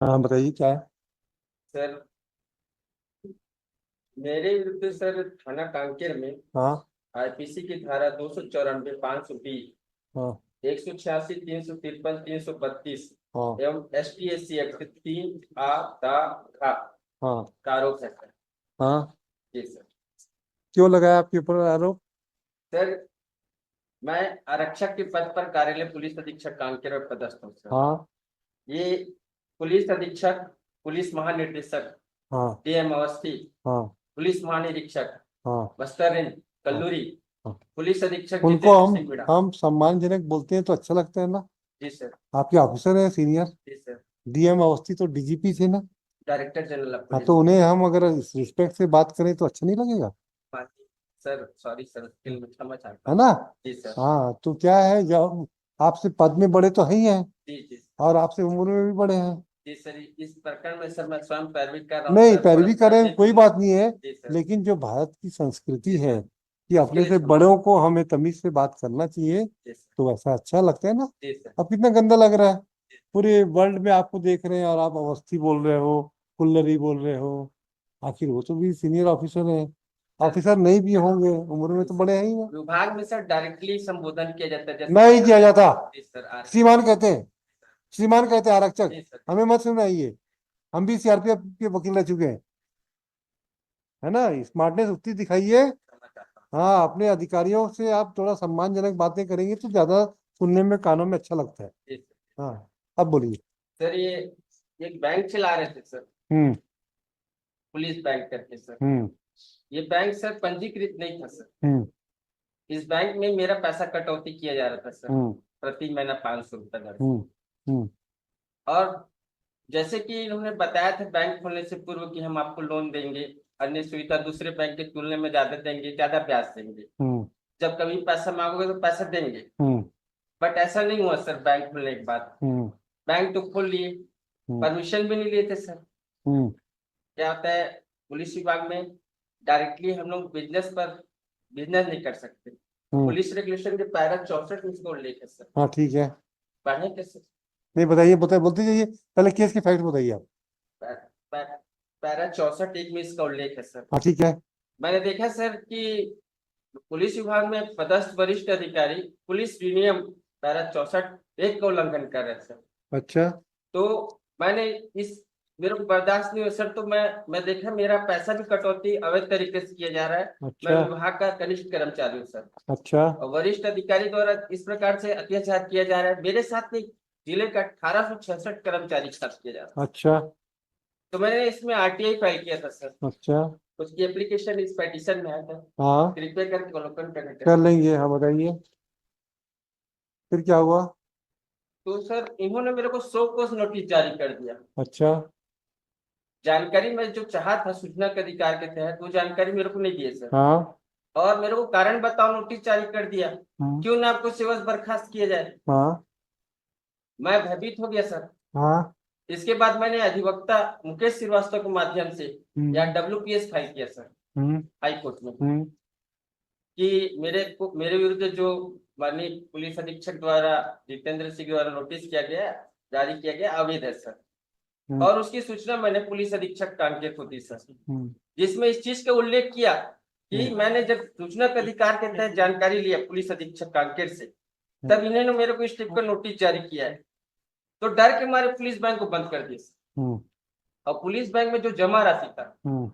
हाँ बताइए क्या है। सर, मेरे विरुद्ध सर थाना कांकेर में हाँ आईपीसी की धारा 294, 520, हाँ 186, 353, 332 हाँ एवं ST SC एक्ट 3 आ हाँ का आरोप है सर। हाँ। जी सर। क्यों लगाया आपके ऊपर आरोप? सर, मैं आरक्षक के पद पर कार्यालय पुलिस अधीक्षक कांकेर में पदस्थ हूँ सर। हाँ ये पुलिस अधीक्षक, पुलिस महानिदेशक हाँ DM अवस्थी, हाँ पुलिस महानिरीक्षक हाँ बस्तर रेंज हाँ कल्लूरी, हाँ। पुलिस अधीक्षक उनको जितेंद्र हम सिंह मीणा। हम सम्मानजनक बोलते हैं तो अच्छा लगता है ना। जी सर। आपके ऑफिसर है सीनियर। जी सर। डीएम अवस्थी तो डीजीपी थे ना। डायरेक्टर जनरल ऑफ हाँ पुलिस। तो उन्हें हम अगर इस रिस्पेक्ट से बात करें तो अच्छा नहीं लगेगा। बाकी सर, सॉरी सर, उसके लिए मैं क्षमा चाहता है हूँ। ना। जी सर। हाँ तो क्या है, जब आपसे पद में बड़े तो है ही हैं जी जी। और आपसे उम्र में भी बड़े हैं। जी सर, इस प्रकरण में सर मैं स्वयं पैरवी कर रहा हूँ नहीं, सर, थोड़ा पैरवी सा करें जिद कोई में। बात नहीं है। जी सर। लेकिन जो भारत की संस्कृति जी है सर, कि उसके अपने लिए से क्षमा। बड़ों को हमें तमीज से बात करना चाहिए, जी सर। तो वैसा अच्छा लगता है ना। जी सर। अब कितना गंदा लग रहा है। पूरे वर्ल्ड में आपको देख रहे हैं और आप अवस्थी बोल रहे हो, कुल्लरी बोल रहे हो। आखिर वो तो भी सीनियर ऑफिसर हैं। सर। ऑफिसर नहीं भी होंगे, उम्र में जी तो सर, बड़े हैं ही ना। विभाग में सर डायरेक्टली संबोधन किया जाता है, जैसे नहीं किया जाता। जी सर, श्रीमान कहते हैं। श्रीमान कहते हैं आरक्षक। जी सर। हमें मत सुनाइए। हम भी सीआरपीएफ के वकील रह चुके हैं। है ना, स्मार्टनेस उतनी दिखाइए। क्षमा चाहता हूँ सर। हाँ, अपने अधिकारियों से आप थोड़ा सम्मानजनक बातें करेंगे तो ज्यादा सुनने में, कानों में अच्छा लगता है। जी सर। हाँ, अब बोलिए। सर, ये एक बैंक चला रहे थे सर, हम्म पुलिस बैंक करके सर। हम्म ये बैंक सर पंजीकृत नहीं था सर। हम्म इस बैंक में मेरा पैसा कटौती किया जा रहा था सर, हम्म प्रति महीना 500 रुपये दर से। हम्म हम्म और जैसे कि इन्होंने बताया था बैंक खोलने से पूर्व कि हम आपको लोन देंगे, अन्य सुविधा दूसरे बैंक की तुलना में ज्यादा देंगे, ज्यादा ब्याज देंगे, हम्म जब कभी पैसा मांगोगे तो पैसा देंगे। हम्म बट ऐसा नहीं हुआ सर, बैंक खोलने के बाद। हम्म बैंक तो खोल लिए, हम्म परमिशन भी नहीं लिए थे सर। हम्म क्या होता है, पुलिस विभाग में डायरेक्टली हम लोग बिजनेस नहीं कर सकते, तो हम्म। पुलिस रेगुलेशन के पैरा 64 में इसको उल्लेख है सर। हाँ ठीक है। पढ़े कैसे? नहीं बताइए, बताइए, बोलते जाइए, पहले केस के फैक्ट बताइए आप। पैरा 64 में इसका उल्लेख है सर। हाँ ठीक है। मैंने देखा सर कि पुलिस विभाग में पदस्थ वरिष्ठ अधिकारी पुलिस विनियम पैरा 64 का उल्लंघन कर रहे हैं सर। अच्छा तो मैंने इस मेरे को बर्दाश्त नहीं हुआ सर, तो मैं देखा मेरा पैसा भी कटौती अवैध तरीके से किया जा रहा है। मैं अच्छा विभाग का कनिष्ठ कर्मचारी हूँ सर, अच्छा और वरिष्ठ अधिकारी द्वारा इस प्रकार से अत्याचार किया जा रहा है, मेरे साथ नहीं, जिले का 1866 कर्मचारी के साथ किया जा रहा है। अच्छा तो मैंने इसमें RTI फाइल किया था सर। अच्छा। उसकी एप्लीकेशन इस पेटिशन में आया था, हाँ, कृपया करके अवलोकन करने का कर सर। लेंगे। हाँ बताइए, फिर क्या हुआ? तो सर इन्होंने मेरे को 100 कोस नोटिस जारी कर दिया। अच्छा। जानकारी मैं जो चाहा था सूचना के अधिकार के तहत, वो जानकारी मेरे को नहीं दिए सर। हाँ। और मेरे को कारण बताओ नोटिस जारी कर दिया, हम्म, क्यों ना आपको सेवा से बर्खास्त किया जाए। हाँ मैं भयभीत हो गया सर। हाँ। इसके बाद मैंने अधिवक्ता मुकेश श्रीवास्तव के माध्यम से या हम्म WPS फाइल किया सर, हम्म हाई कोर्ट में, हम्म कि मेरे विरुद्ध जो माननीय पुलिस अधीक्षक द्वारा जितेंद्र सिंह द्वारा नोटिस किया गया, जारी किया गया, अवैध है सर। हम्म और उसकी सूचना मैंने पुलिस अधीक्षक कांकेर को दी सर, हम्म जिसमें इस चीज का उल्लेख किया कि हम्म मैंने जब सूचना के अधिकार के तहत जानकारी लिया पुलिस अधीक्षक कांकेर से, हम्म तब इन्होंने मेरे को इस टाइप का नोटिस जारी किया है। तो डर के मारे पुलिस बैंक को बंद कर दिया। हम्म और पुलिस बैंक में जो जमा राशि था, हम्म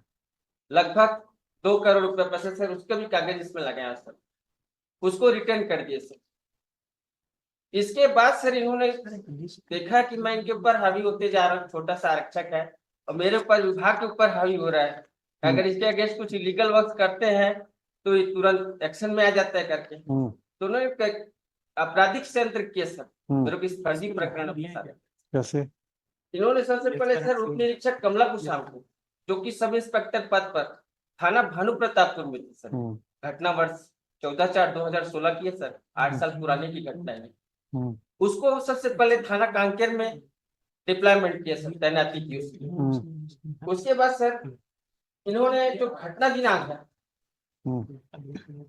लगभग 2 करोड़ रुपए पैसे सर, उसका भी कागज इसमें लगाया सर, उसको रिटर्न कर दिए सर। इसके बाद सर इन्होंने देखा कि मैं इनके ऊपर हावी होते जा रहा हूँ, छोटा सा आरक्षक है और मेरे ऊपर विभाग के ऊपर हावी हो रहा है, हम्म अगर इसके अगेंस्ट कुछ इलीगल वर्क करते हैं तो ये तुरंत एक्शन में आ जाता है करके। हम्म तो उन्होंने एक आपराधिक षड्यंत्र किया सर, हम्म। मेरे को इस फर्जी प्रकरण के साथ। कैसे? इन्होंने सबसे पहले सर उप निरीक्षक कमला कुशाम को, जो कि सब इंस्पेक्टर पद पर थाना भानु प्रतापपुर में थी सर। हम्म घटना वर्ष 14/4/2016 की है सर, 8 साल हम्म पुराने की घटना है। हम्म उसको सबसे पहले थाना कांकेर में डिप्लॉयमेंट किया सर, तैनाती की उसकी। उसके बाद सर इन्होंने जो घटना दिनांक है हम्म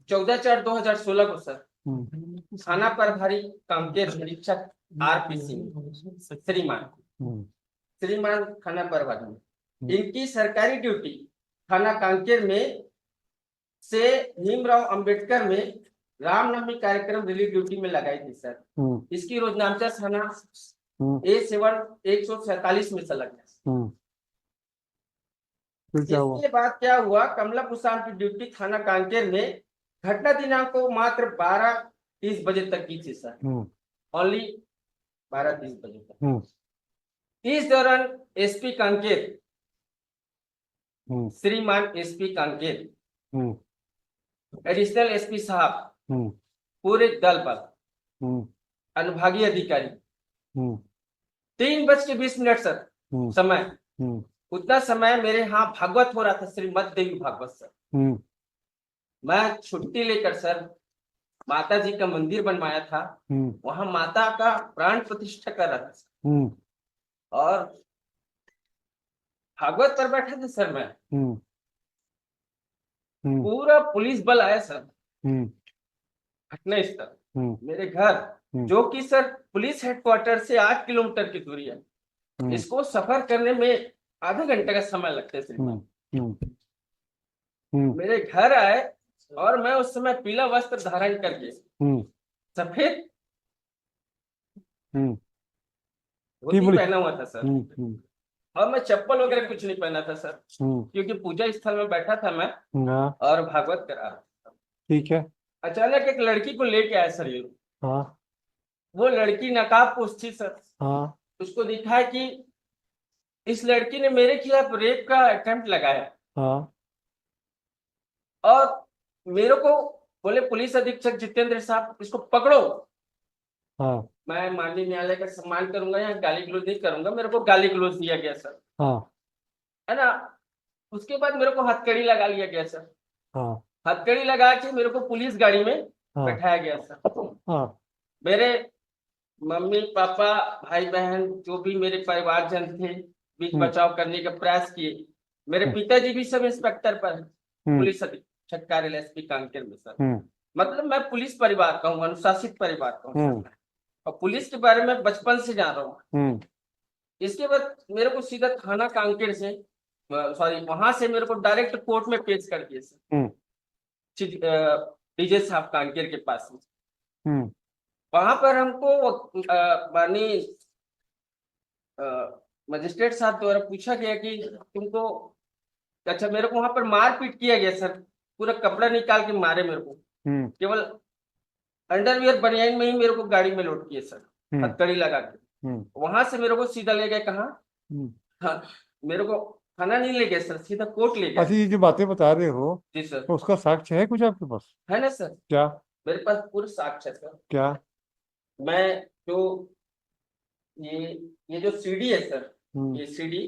14/4/2016 को सर, हम्म थाना प्रभारी कांकेर निरीक्षक RP सिंह श्रीमान, हम्म श्रीमान थाना प्रभारी, इनकी सरकारी ड्यूटी थाना कांकेर में से भीमराव अंबेडकर में रामनवमी कार्यक्रम रिलीफ ड्यूटी में लगाई थी सर। इसकी रोज नामचा थाना A7 147 में संलग्न है। फिर क्या हुआ? इसके बाद क्या हुआ, कमला पुसाम की ड्यूटी थाना कांकेर में घटना दिनांक को मात्र 12:30 बजे तक की थी सर, ओनली 12:30 बजे तक। इस दौरान एसपी कांकेर, श्रीमान एसपी कांकेर, एडिशनल एसपी साहब, पूरे दल पर अनुभागीय अधिकारी 3:20 सर समय, उतना समय मेरे यहाँ भागवत हो रहा था, श्रीमद देवी भागवत सर। मैं छुट्टी लेकर सर माता जी का मंदिर बनवाया था, वहां माता का प्राण प्रतिष्ठा कर रहा था सर, और भागवत पर बैठा था सर मैं। पूरा पुलिस बल आया सर घटना स्थल मेरे घर, जो कि सर पुलिस हेडक्वार्टर से 8 किलोमीटर की दूरी है। इसको सफर करने में आधा घंटे का समय लगता है श्रीमान। मेरे घर आए और मैं उस समय पीला वस्त्र धारण करके सफेद धोती पहना हुआ था सर, और मैं चप्पल वगैरह कुछ नहीं पहना था सर, क्योंकि पूजा स्थल में बैठा था मैं और भागवत करा रहा था। ठीक है। अचानक एक लड़की को लेके आया सर ये लोग। हाँ वो लड़की नकाबपोश थी सर। हाँ उसको दिखा कि इस लड़की ने मेरे खिलाफ रेप का अटेम्प्ट लगाया, हाँ और मेरे को बोले पुलिस अधीक्षक जितेंद्र साहब इसको पकड़ो। हाँ मैं माननीय न्यायालय का सम्मान करूंगा, यहाँ गाली गलौज नहीं करूंगा। मेरे को गाली गलौज दिया गया सर, हाँ है ना। उसके बाद मेरे को हथकड़ी लगा लिया गया सर। हाँ हथकड़ी लगा के मेरे को पुलिस गाड़ी में हाँ बैठाया गया सर। हाँ मेरे मम्मी पापा भाई बहन जो भी मेरे परिवारजन थे बीच बचाव करने का प्रयास किए। मेरे पिताजी भी सब इंस्पेक्टर पर हैं, पुलिस अधीक्षक कार्यालय एसपी कांकेर में सर। मतलब मैं पुलिस परिवार का हूँ, अनुशासित परिवार का हूँ, और पुलिस के बारे में बचपन से जान रहा हूँ। इसके बाद मेरे को सीधा थाना कांकेर से, सॉरी वहां से मेरे को डायरेक्ट कोर्ट में पेश कर दिए सर, डीजे साहब कांकेर के पास में। वहां पर हमको माननीय मजिस्ट्रेट साहब द्वारा पूछा गया कि तुमको, अच्छा मेरे को वहां पर मारपीट किया गया सर, पूरा कपड़ा निकाल के मारे मेरे को, केवल अंडरवियर बनियान में ही मेरे को गाड़ी में लोड किए सर, हथकड़ी लगा के। वहां से मेरे को सीधा ले गए कहाँ, हाँ, मेरे को थाना नहीं ले गए सर, सीधा कोर्ट ले गए। अच्छा, ये जो बातें बता रहे हो जी सर, तो उसका साक्ष्य है कुछ आपके पास? है ना सर, क्या? मेरे पास पूरा साक्ष्य है सर। क्या? मैं जो ये जो सीडी है सर, ये सीडी,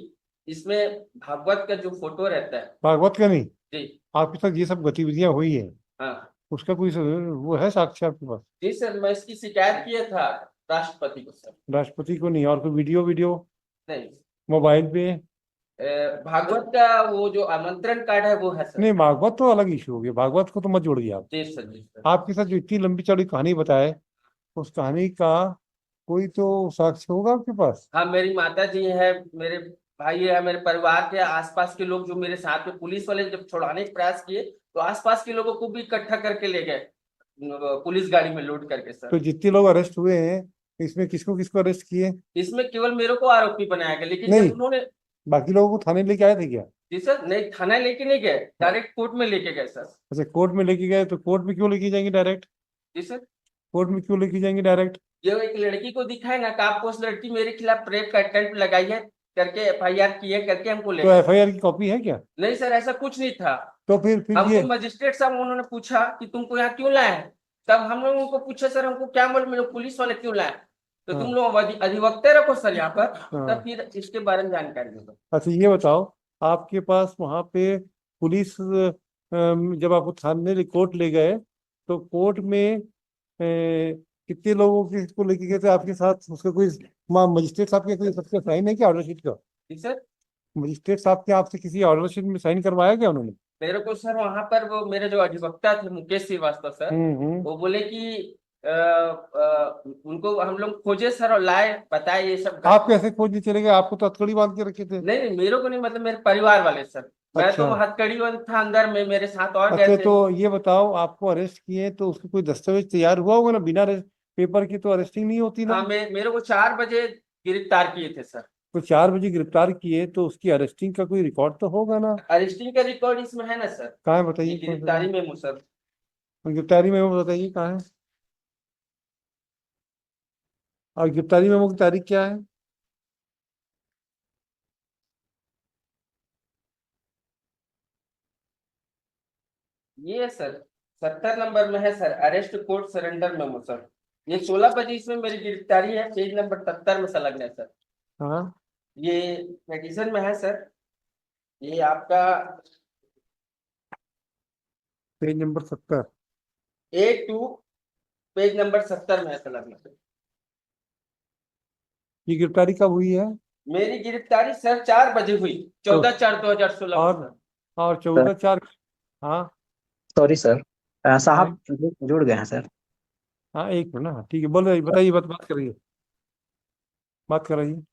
इसमें भागवत का जो फोटो रहता है। भागवत का नहीं जी, आपके साथ ये सब गतिविधियां हुई है, हाँ उसका कोई वो है साक्ष्य आपके पास? जी सर, मैं इसकी शिकायत किया था राष्ट्रपति को सर। राष्ट्रपति को नहीं, और कोई वीडियो वीडियो नहीं, मोबाइल पे? भागवत का वो जो आमंत्रण कार्ड है वो है सर। नहीं, भागवत तो अलग इशू हो गया, भागवत को तो मत जोड़िए आप। जी सर, जी सर। आपके साथ जो इतनी लंबी चौड़ी कहानी बताए, उस कहानी का कोई तो साक्ष्य होगा आपके पास? हाँ, मेरी माता जी है, मेरे भाई है, मेरे परिवार के आसपास के लोग जो मेरे साथ में, पुलिस वाले जब छुड़ाने का प्रयास किए तो आसपास के लोगों को भी इकट्ठा करके ले गए पुलिस गाड़ी में लोड करके सर। तो जितने लोग अरेस्ट हुए हैं इसमें किसको किसको अरेस्ट किए? इसमें केवल मेरे को आरोपी बनाया गया, लेकिन नहीं, जब उन्होंने, बाकी लोगों को थाने लेके आए थे क्या? जी सर, नहीं थाना लेके नहीं गए, डायरेक्ट कोर्ट में लेके गए सर। अच्छा, कोर्ट में लेके गए तो कोर्ट में क्यों लेके जाएंगे डायरेक्ट? जी सर, कोर्ट में क्यों लेके जाएंगे डायरेक्ट? जो एक लड़की को दिखाए नकाबपोश लड़की मेरे खिलाफ रेप का अटेम्प्ट लगाई है करके FIR किए करके हमको ले तो FIR की कॉपी है क्या? नहीं सर, ऐसा कुछ नहीं था। तो फिर हमको ये मजिस्ट्रेट साहब उन्होंने पूछा कि तुमको यहाँ क्यों लाए हैं, तब हम लोग उनको पूछा सर हमको क्या मालूम मेरे पुलिस वाले क्यों लाए, तो तुम लोग अधिवक्ता रखो सर यहाँ पर, तब फिर इसके बारे में जानकारी दो। अच्छा, ये बताओ, आपके पास वहां पे पुलिस जब आपको थाने कोर्ट ले गए तो कोर्ट में कितने लोगों को लेके गए थे आपके साथ? उसका कोई मजिस्ट्रेट साहब के कोई सबका साइन है क्या ऑर्डर शीट का? जी सर, मजिस्ट्रेट साहब के आपसे किसी ऑर्डर शीट में साइन करवाया क्या उन्होंने? मेरे को सर वहां पर वो मेरे जो अधिवक्ता थे मुकेश श्रीवास्तव सर, वो बोले कि उनको हम लोग खोजे सर और लाए, बताए ये सब। आप कैसे खोजने चले गए? आपको तो हथकड़ी बांध के रखे थे। नहीं नहीं, मेरे को नहीं, मतलब मेरे परिवार वाले सर। मैं तो अच्छा हथकड़ी बंद था अंदर में, मेरे साथ और गए अच्छा, थे। तो ये बताओ, आपको अरेस्ट किए तो उसका कोई दस्तावेज तैयार हुआ होगा ना? बिना पेपर की तो अरेस्टिंग नहीं होती ना। हाँ, मेरे को 4 बजे गिरफ्तार किए थे सर। तो 4 बजे गिरफ्तार किए तो उसकी अरेस्टिंग का कोई रिकॉर्ड तो होगा ना? अरेस्टिंग का रिकॉर्ड इसमें है ना सर, कहाँ है ये बताइए, कौन सा? गिरफ्तारी में सर। गिरफ्तारी मेमो बताइए कहाँ है? और गिरफ्तारी मेमो की तारीख क्या है? ये है सर, 70 नंबर में है sir, arrest court surrender memo sir. ये 16 बजे इसमें मेरी गिरफ्तारी है, पेज नंबर 70 में संलग्न है सर। हाँ, ये पिटीशन में है सर। ये आपका page number 70। A2, page number 70 में है संलग्न। ये गिरफ्तारी कब हुई है? मेरी गिरफ्तारी सर 4 बजे हुई, तो 14/4/2016 को और सर। और सर 14/4। हाँ सॉरी सर, हाँ साहब जुड़ गए हैं सर। हाँ, एक मिनट ना, ठीक है, बोलो, बताइए, बात करिए, बात कराइए,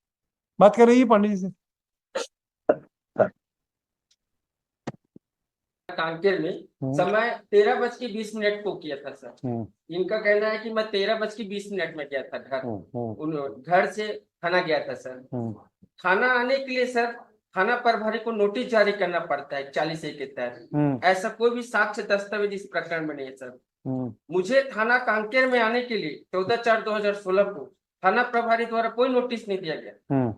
बात कर रही है पंडित जी से। सर कांकेर में हम्म समय 13:20 को किया था सर। हम्म इनका कहना है कि मैं 13:20 में गया था घर। हम्म उन घर से थाना गया था सर। हम्म थाना आने के लिए सर थाना प्रभारी को नोटिस जारी करना पड़ता है 40A के तहत। हम्म ऐसा कोई भी साक्ष्य दस्तावेज इस प्रकरण में नहीं है सर। हम्म मुझे थाना कांकेर में आने के लिए 14/4/2016 को थाना प्रभारी द्वारा कोई नोटिस नहीं दिया गया। हम्म।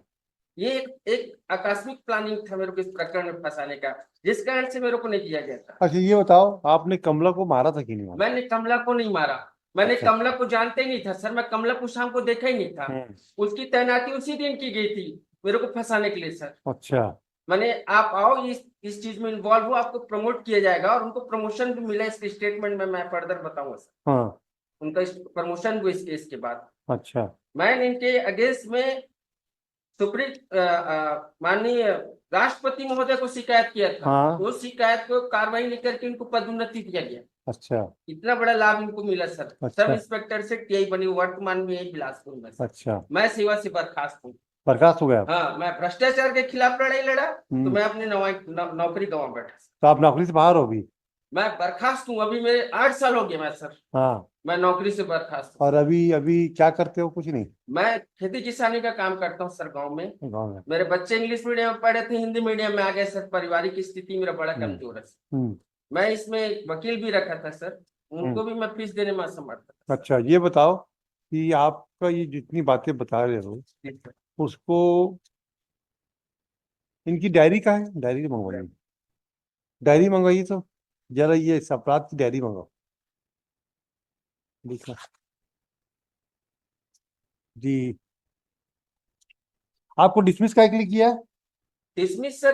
ये एक आकस्मिक प्लानिंग था मेरे को इस प्रकरण में फंसाने का, जिस कारण से मेरे को नहीं दिया गया था। अच्छा, ये बताओ, आपने कमला को मारा था कि नहीं मारा? मैंने कमला को नहीं मारा। मैंने अच्छा। कमला को जानते ही नहीं था सर, मैं कमला को शाम को देखा ही नहीं था। हम्म। उसकी तैनाती उसी दिन की गई थी मेरे को फंसाने के लिए सर। अच्छा। मैंने आप आओ इस चीज में इन्वॉल्व हो, आपको प्रमोट किया जाएगा, और उनको प्रमोशन भी मिला इसके स्टेटमेंट में मैं फर्दर बताऊंगा सर। हाँ। उनका प्रमोशन हुआ इस केस के बाद। अच्छा। मैंने इनके अगेंस्ट में सुप्रीम माननीय राष्ट्रपति महोदय को शिकायत किया था। हाँ। उस शिकायत को कार्रवाई नहीं करके इनको पदोन्नति दिया गया। अच्छा। इतना बड़ा लाभ इनको मिला सर। सब अच्छा। इंस्पेक्टर से टीआई बनी, वर्तमान में यही बिलासपुर में सर। अच्छा, मैं सेवा से बर्खास्त हूँ। बर्खास्त हो गया आप? हाँ, मैं भ्रष्टाचार के खिलाफ लड़ाई लड़ा तो मैं हम्म। अपनी नौकरी गंवा बैठा। तो आप नौकरी से बाहर हो भी? मैं बर्खास्त हूँ, अभी मेरे 8 साल हो गए मैं सर। हाँ। मैं नौकरी से बर्खास्त हूँ। और अभी अभी क्या करते हो? कुछ नहीं? मैं खेती किसानी का काम करता हूँ सर गाँव में। गाँव में? मेरे बच्चे इंग्लिश मीडियम में पढ़े थे, हिंदी मीडियम में आ गए सर। पारिवारिक स्थिति मेरा बड़ा हम्म कमजोर है सर। हम्म मैं इसमें वकील भी रखा था सर, हम्म। उनको भी मैं फीस देने में असमर्थ था। अच्छा, ये बताओ कि आपका ये जितनी बातें बता रहे हो सर उसको, इनकी डायरी का है? डायरी मंगवाइए, डायरी मंगवाइए तो जरा, ये इस अपराध की डायरी मंगाओ, लिखना जी। आपको डिसमिस का लिए किया है? डिसमिस सर,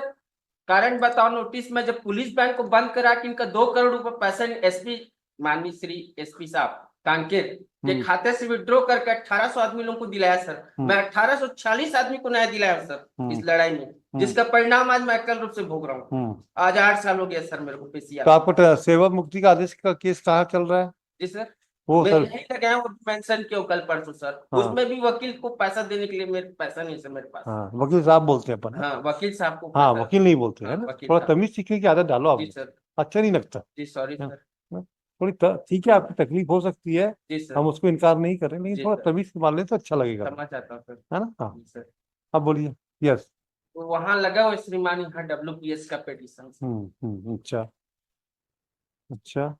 कारण बताओ नोटिस में जब पुलिस बैंक को बंद करा के इनका 2 करोड़ रुपए पैसा एसपी माननीय श्री एसपी साहब कांकेर के खाते से विड्रॉ करके 1800 आदमी लोगों को दिलाया सर। मैं 1840 आदमी को न्याय दिलाया सर इस लड़ाई में, जिसका परिणाम आज मैं अकल रूप से भोग रहा हूँ। आज 8 साल हो गया सर मेरे को पेशिया। तो आपको सेवा मुक्ति का आदेश का केस कहाँ चल रहा है? जी सर, वो मैं सर, यही लगाया हूँ मेंशन किया कल परसों सर। हाँ। उसमें भी वकील को पैसा देने के लिए मेरे पैसा नहीं सर मेरे पास। हाँ, वकील साहब बोलते हैं अपन। हाँ, वकील साहब को हाँ, पैसा। वकील नहीं बोलते हाँ, हैं ना, वकील थोड़ा साहब। तमीज सीखने की आदत डालो आप। जी सर। अच्छा नहीं लगता। जी सॉरी हाँ, सर। हाँ, थोड़ी ठीक है, आपकी तकलीफ हो सकती है, जी सर। हम उसको इनकार नहीं कर रहे, लेकिन जी थोड़ा सर, तमीज मान ले तो अच्छा लगेगा, क्षमा चाहता हूँ सर। है ना? हाँ, जी सर। अब बोलिए। यस। तो वहां लगा हुआ श्रीमान यहाँ WPS का पिटीशन। अच्छा अच्छा।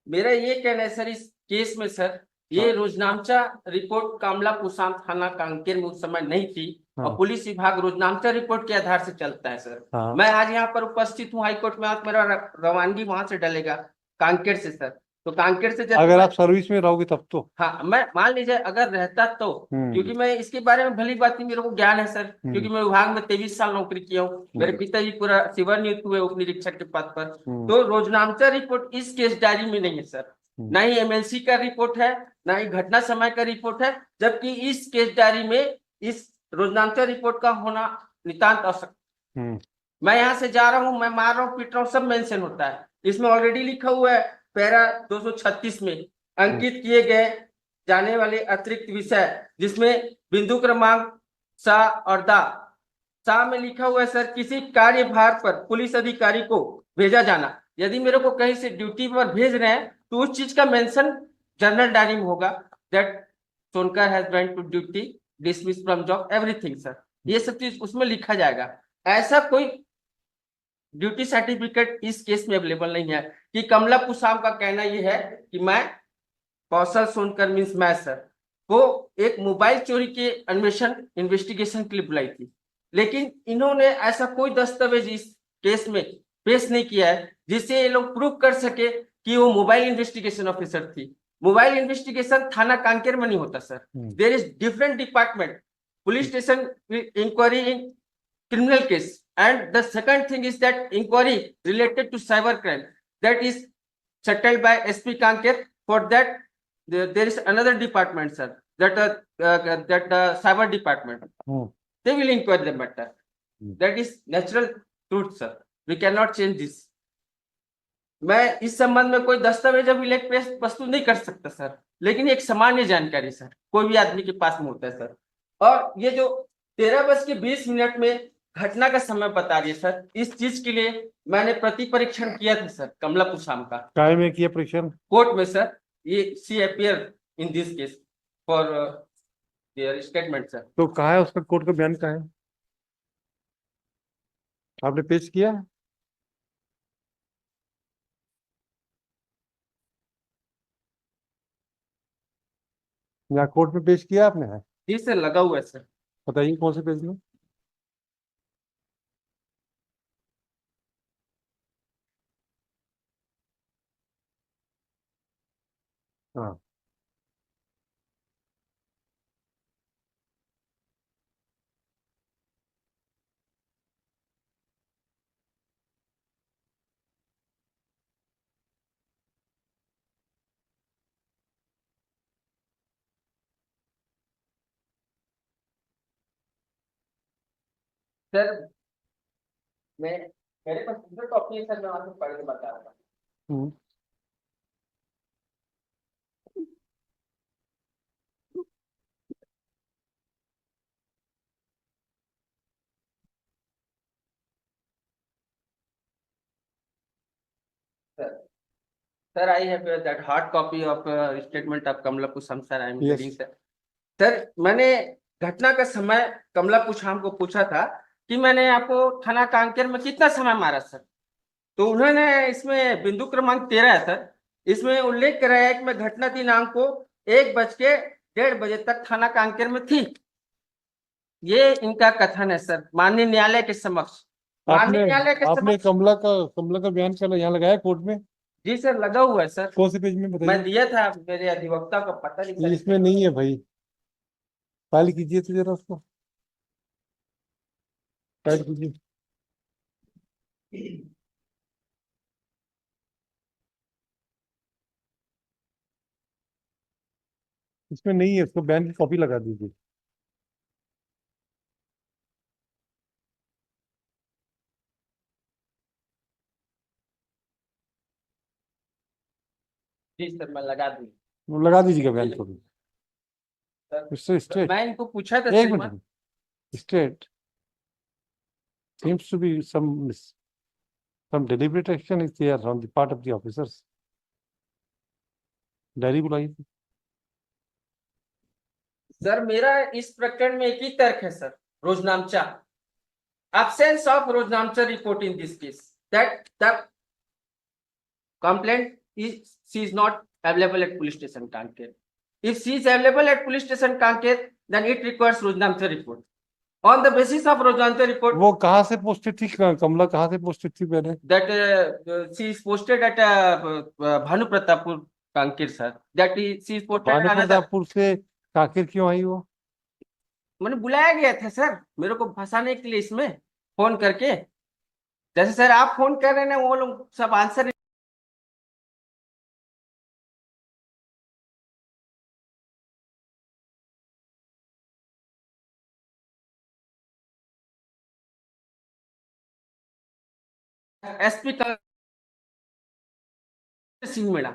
मेरा ये कहना है सर, इस केस में सर ये रोजनामचा रिपोर्ट कामला कुसाम थाना कांकेर में उस समय नहीं थी, हाँ। और पुलिस विभाग रोजनामचा रिपोर्ट के आधार से चलता है सर। हाँ। मैं आज यहाँ पर उपस्थित हूँ हाईकोर्ट में, आज मेरा रवानगी वहां से डलेगा कांकेर से सर। तो कांकेर से जब अगर आप सर्विस में रहोगे तब तो। हाँ, मैं मान लीजिए अगर रहता तो, क्योंकि मैं इसके बारे में भली बात मेरे को ज्ञान है सर, क्योंकि मैं विभाग में 23 साल नौकरी किया हूँ। मेरे पिताजी पूरा सेवानिवृत्त हुए उप निरीक्षक के पद पर। तो रोजनामचा रिपोर्ट इस केस डायरी में नहीं है सर, ना ही MLC का रिपोर्ट है, ना ही घटना समय का रिपोर्ट है, जबकि इस केस डायरी में इस रोजनामचा रिपोर्ट का होना नितांत आवश्यक। मैं यहाँ से जा रहा हूँ, मैं मार रहा हूँ, पीट रहा हूँ, सब मेंशन होता है इसमें, ऑलरेडी लिखा हुआ है पैरा 236 में अंकित किए गए जाने वाले अतिरिक्त विषय जिसमें बिंदु क्रमांक सा और दा। सा में लिखा हुआ है सर, किसी कार्यभार पर पुलिस अधिकारी को भेजा जाना। यदि मेरे को कहीं से ड्यूटी पर भेज रहे हैं तो उस चीज का मेंशन जनरल डायरी में होगा, that Sonkar has went to duty, dismiss from job, everything sir. ये सब चीज उसमें लिखा जाएगा। ऐसा कोई ड्यूटी सर्टिफिकेट इस केस में अवेलेबल नहीं है कि कमला पुसाम का कहना यह है कि मैं कौशल सोनकर मीन्स मैं सर वो एक मोबाइल चोरी के अन्वेषण इन्वेस्टिगेशन के लिए बुलाई थी, लेकिन इन्होंने ऐसा कोई दस्तावेज इस केस में पेश नहीं किया है जिससे ये लोग प्रूव कर सके कि वो मोबाइल इन्वेस्टिगेशन ऑफिसर थी। मोबाइल इन्वेस्टिगेशन थाना कांकेर में नहीं होता sir, there is different department, police station inquiry in criminal case, and the second thing is that inquiry related to cyber crime that is settled by SP Kanker. For that there is another department sir, that cyber department, they will inquire the matter. That is natural truth sir, we cannot change this. मैं इस संबंध में कोई दस्तावेज अभिलेख प्रस्तुत नहीं कर सकता सर, लेकिन एक सामान्य जानकारी सर कोई भी आदमी के पास में होता है सर। और ये जो 13:20 में घटना का समय बता रही है सर, इस चीज के लिए मैंने प्रति परीक्षण किया था सर कमला पुसाम का। काय में किया परीक्षण? कोर्ट में सर। ये see appear in this case for their statement sir. तो कहाँ है उसका, कोर्ट का बयान कहाँ है? आपने पेश किया? यहाँ कोर्ट में पेश किया आपने? है जी सर, लगा हुआ है सर। बताइए कौन से पेज में? हाँ, सर मैं मेरे पास दूसरा कॉपी है सर, मैं आपको पढ़ के बता रहा हूँ। Sir, I have that hard copy of statement of Kamla Pusham, sir. I am Yes. giving, sir. Sir मैंने घटना का समय कमला पुछाम को पूछा था कि मैंने आपको थाना कांकेर में कितना समय मारा सर, तो उन्होंने इसमें बिंदु क्रमांक 13 है सर, इसमें उल्लेख करा है कि मैं घटना दिनांक को 1:01 तक थाना कांकेर में थी। ये इनका कथन है सर माननीय न्यायालय के समक्ष। आपने माननीय न्यायालय के आपने समक्ष। कमला का बयान कल यहाँ लगाया कोर्ट में? जी सर, लगा हुआ है सर। कौन से पेज में मैं बताइए? दिया था, मेरे अधिवक्ता का पता नहीं सर। इसमें नहीं है भाई, फाइल कीजिए तो जरा उसको, फाइल कीजिए। इसमें नहीं है, उसको बयान की कॉपी लगा दीजिए। जी सर, मैं लगा दूँ। वो लगा दीजिएगा बयान को भी। सर स्ट्रेट, मैं इनको पूछा था एक श्रीमान। Minute, straight seems to be some deliberate action is there on the part of the officers. Diary बुलाइए। सर मेरा इस प्रकरण में एक ही तर्क है सर, रोजनामचा, absence of रोजनामचा report in this case, that the complaint is she is not available at police station Kanker. If she is available at police station Kanker, then it requires रोजनामचा report. On the basis of रोजनामचा report, वो कहाँ से posted थी, कमला कहाँ से posted थी पहले? that she is posted at Bhanu Pratappur Kanker sir. That is she is posted at Bhanu another. Pratappur से कांकेर क्यों आई वो? मैंने बुलाया गया था सर मेरे को फंसाने के लिए इसमें फोन करके, जैसे सर आप फोन कर रहे हैं वो लोग सब आंसर एसपी का सिंह मीणा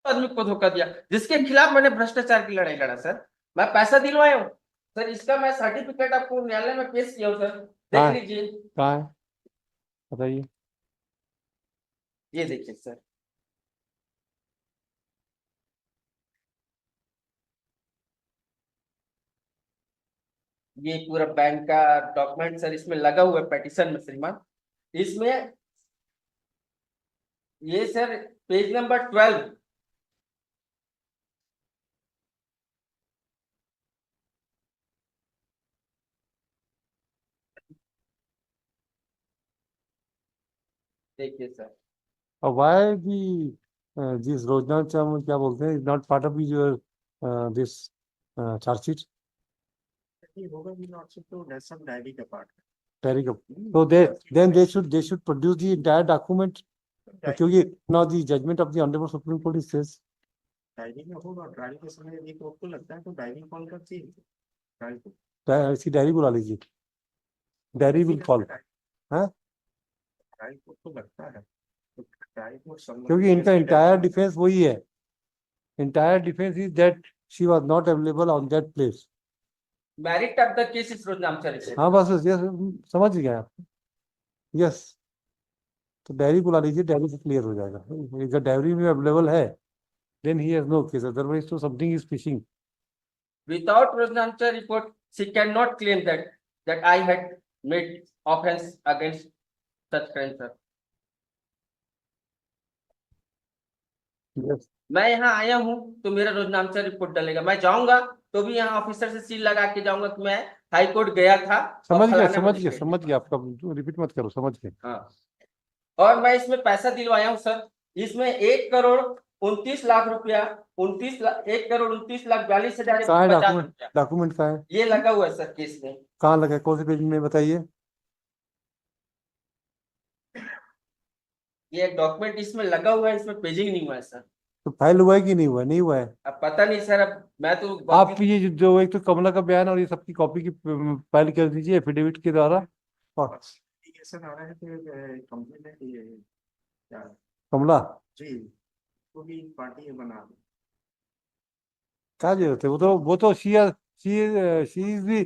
आदमी को धोखा दिया, जिसके खिलाफ मैंने भ्रष्टाचार की लड़ाई लड़ा सर। मैं पैसा दिलवाया हूँ सर, इसका मैं सर्टिफिकेट आपको न्यायालय में पेश किया हूँ सर, कहाँ देख है? लीजिए। कहाँ है बताइए। ये देखिए सर, ये पूरा बैंक का डॉक्यूमेंट सर इसमें लगा हुआ है पेटिशन में श्रीमान। इसमें ये सर पेज नंबर 12, देखिए सर। और वाई दी दिस रोजना चाम क्या बोलते हैं, not part of your this chargesheet होगा भी नॉट तो नेशनल डायरी का पार्ट डायरी का। तो they should produce the entire document, क्योंकि now the judgment of the honourable Supreme Court is says diary में होगा। डायरी के समय यदि कोर्ट को लगता है तो डायरी कॉल करती है डायरी को। ऐसी डायरी बुला लीजिए, डायरी विल कॉल। हाँ, डायरी कोर्ट को लगता है तो डायरी को क्योंकि इनका इंटायर डिफेंस वही है, entire defence is that she was not available on that place. Merit of the case is रोजनामचर। हाँ बस यस, समझ गए आप। यस, तो डायरी बुला लीजिए, डायरी से क्लियर हो जाएगा। अगर डायरी में अवेलेबल है then he has no case, otherwise तो something is fishing. Without Rojanamchar report, she cannot claim that I had made offense against such crime, sir. Yes, मैं यहाँ आया हूँ तो मेरा रोजनामचर रिपोर्ट डलेगा, मैं जाऊंगा तो भी यहाँ ऑफिसर से सील लगा के जाऊंगा कि मैं हाई कोर्ट गया था। समझ गया, फलाना समझ गया, मजिस्ट्रेट। समझ गया, आपका रिपीट मत करो, समझ गए। हाँ, और मैं इसमें पैसा दिलवाया हूँ सर, इसमें 1,29,00,000 रुपया, 1,29,29,42,50 कहाँ है डॉक्यूमेंट? रुपया डॉक्यूमेंट कहाँ है? ये लगा हुआ है सर केस में। कहाँ लगा है? कौन से पेज में बताइए। ये एक डॉक्यूमेंट इसमें लगा हुआ है, इसमें पेजिंग नहीं हुआ है सर। तो फाइल हुआ है कि नहीं हुआ है? नहीं हुआ है। अब पता नहीं सर, अब मैं तो आप ये जो एक तो कमला का बयान और ये सबकी कॉपी की फाइल कर दीजिए एफिडेविट के द्वारा। और ऐसा आ रहा है कि कंपनी ने ये क्या कमला जी वो भी पार्टी बना क्या जरूरत है? वो तो she is the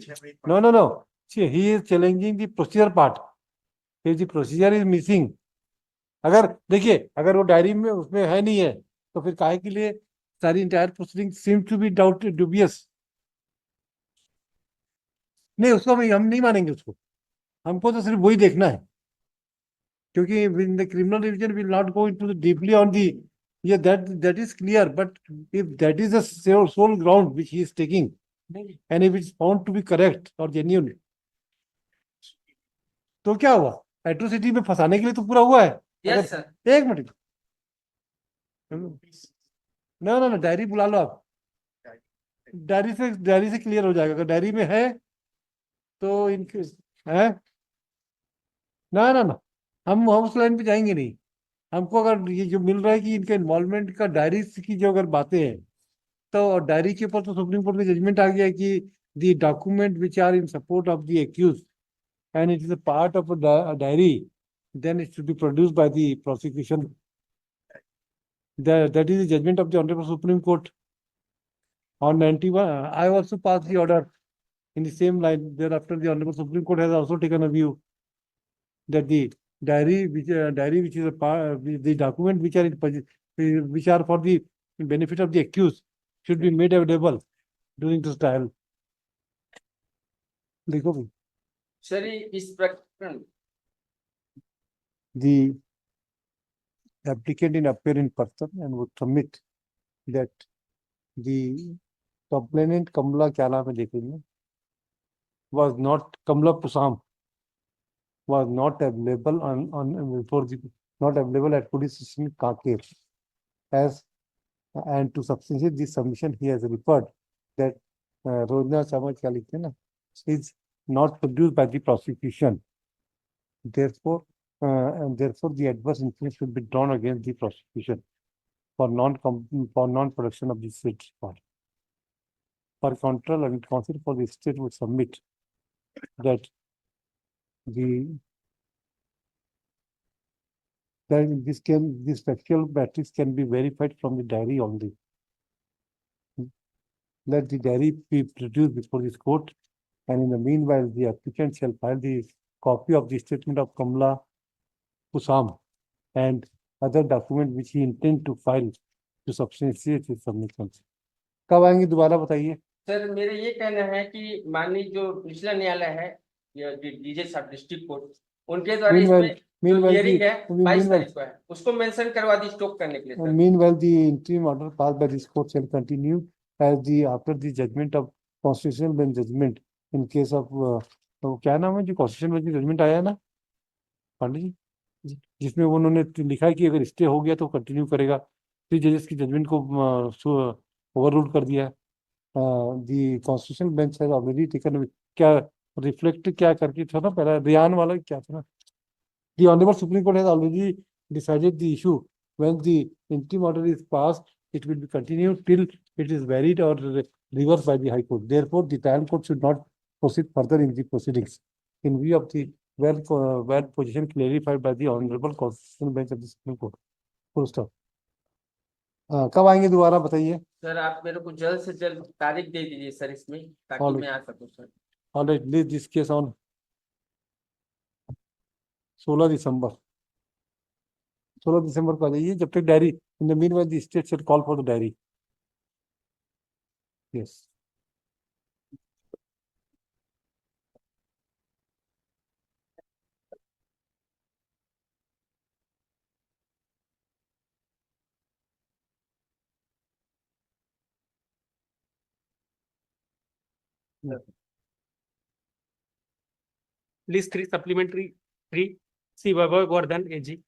no no no, he is challenging the procedure part, if the procedure is missing. अगर देखिए, अगर वो डायरी में उसमें है नहीं है तो फिर काहे के लिए सारी entire proceeding seem to be doubt dubious. नहीं, उसको हम नहीं मानेंगे उसको, हमको तो सिर्फ वही देखना है, क्योंकि in the criminal division will not go into the deeply on the, yeah, that is clear, but if that is the sole ground which he is taking and if it's found to be correct or genuine, तो क्या हुआ? Atrocity में फंसाने के लिए तो पूरा हुआ है। Yes sir. एक मिनट, ना ना ना, डायरी बुला लो आप, डायरी से क्लियर हो जाएगा। अगर डायरी में है तो इनके है, ना ना ना, हम उस लाइन पे जाएंगे नहीं। हमको अगर ये जो मिल रहा है कि इनका इन्वॉल्वमेंट का डायरी की जो अगर बातें हैं, तो डायरी के ऊपर तो सुप्रीम कोर्ट का जजमेंट आ गया है कि the document which are in support of the accused and it is a part of a diary, then it should be produced by the prosecution. That is the judgment of the Honorable Supreme Court on 91. I also passed the order in the same line. Thereafter, the Honorable Supreme Court has also taken a view that the diary which is a part, the document which are which are for the benefit of the accused should be made available during this trial. देखो भाई, sir इस प्रकरण the applicant in appear in person and would submit that the complainant Kamla क्या नाम है देखेंगे, was not Kamla Pusam was not available on for the not available at police station Kaker as, and to substantiate this submission he has referred that Rojna Samaj क्या लिखते हैं ना, is not produced by the prosecution. Therefore, and therefore the adverse inference should be drawn against the prosecution for non-production of the said report. For control and counsel for the state would submit that the then this factual matters can be verified from the diary only. Let the diary be produced before this court, and in the meanwhile, the applicant shall file the copy of the statement of Kamla Kusam and other document which he intend to file to substantiate his submission. कब आएंगे दोबारा बताइए? Sir मेरा ये कहना है कि माननीय जो निचला न्यायालय है या डीजे सब डिस्ट्रिक्ट कोर्ट उनके द्वारा Meanwhile, इसमें जो meanwhile, हियरिंग है 22 meanwhile, तारीख को है उसको मेंशन करवा दी स्टॉप करने के लिए sir. meanwhile, the interim order passed by this court shall continue as the after the judgment of constitutional bench judgment in case of तो क्या नाम है जो कॉन्स्टिट्यूशन बेंच जजमेंट आया है ना पांडे जी, जिसमें उन्होंने लिखा है कि अगर स्टे हो गया तो कंटिन्यू करेगा। 3 जजेस की जजमेंट को ओवर रूल कर दिया है। The constitutional bench has already taken क्या रिफ्लेक्ट क्या करके था ना पहला रियान वाला क्या था ना the honourable Supreme Court has already decided the issue when the interim order is passed it will be continued till it is varied or reversed by the High Court. Therefore, the trial court should not proceed further in the proceedings in view of the well position clarified by the Honorable Constitutional Bench of the Supreme Court. Full stop. कब आएंगे दोबारा बताइए? Sir आप मेरे को जल्द से जल्द तारीख दे दीजिए सर इसमें ताकि मैं आ सकूं sir. All right, leave this case on 16 दिसंबर 16 दिसंबर को आ जाइए जब तक diary in the meanwhile the state should call for the diary. Yes List 3 supplementary 3 C. Vaibhav Gordhan AG